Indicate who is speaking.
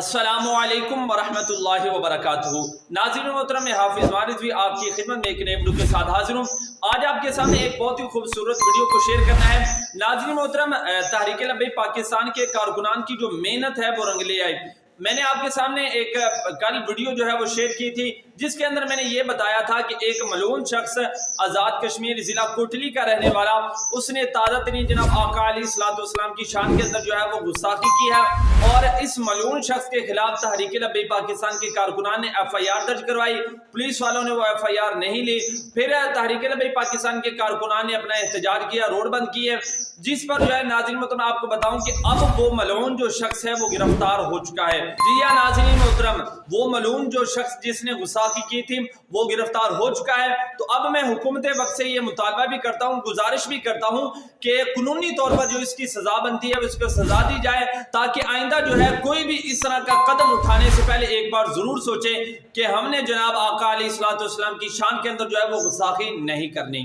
Speaker 1: अस्सलामुअलैकुम वरहमतुल्लाहि वबरकातुहू। नाज़रीन मोहतरम, मैं हाफिज़ वारिस भी आपकी खिदमत में एक नए वीडियो के साथ हाजिर हूँ। आज आपके सामने एक बहुत ही खूबसूरत वीडियो को शेयर करना है। नाज़रीन मोहतरम, तहरीक लब्बैक पाकिस्तान के कारकुनान की जो मेहनत है वो रंग ले आई। मैंने आपके सामने एक कल वीडियो जो है वो शेयर की थी, जिसके अंदर मैंने ये बताया था कि एक मलून शख्स आज़ाद कश्मीर ज़िला कोटली का रहने वाला, उसने ताज़ा तरीन जनाब आका अलैहिस्सलाम की शान के अंदर जो है वो गुस्ताखी की है और इस मलून शख्स के खिलाफ तहरीक लब्बैक पाकिस्तान के कारकुनान ने FIR दर्ज करवाई। पुलिस वालों ने वो FIR नहीं ली। फिर तहरीक लब्बैक पाकिस्तान के कारकुनान ने अपना एहतजाज किया, रोड बंद किए, जिस पर जो है नाज़रीन मोहतरम आपको बताऊं कि अब वो मलून जो शख्स है वो गिरफ्तार हो चुका है। जी हाँ नाज़रीन मोहतरम, वो मलून जो शख्स जिसने गुस्ताखी की थी वो गिरफ्तार हो चुका है। तो अब मैं हुकूमत वक्त से ये मुतालबा भी करता हूँ, गुजारिश भी करता हूँ कि कानूनी तौर पर जो इसकी सजा बनती है उसको सजा दी जाए, ताकि आइंदा जो है कोई भी इस तरह का कदम उठाने से पहले एक बार जरूर सोचे कि हमने जनाब आका अलैहिस्सलाम की शान के अंदर जो है वो गुस्ताखी नहीं करनी।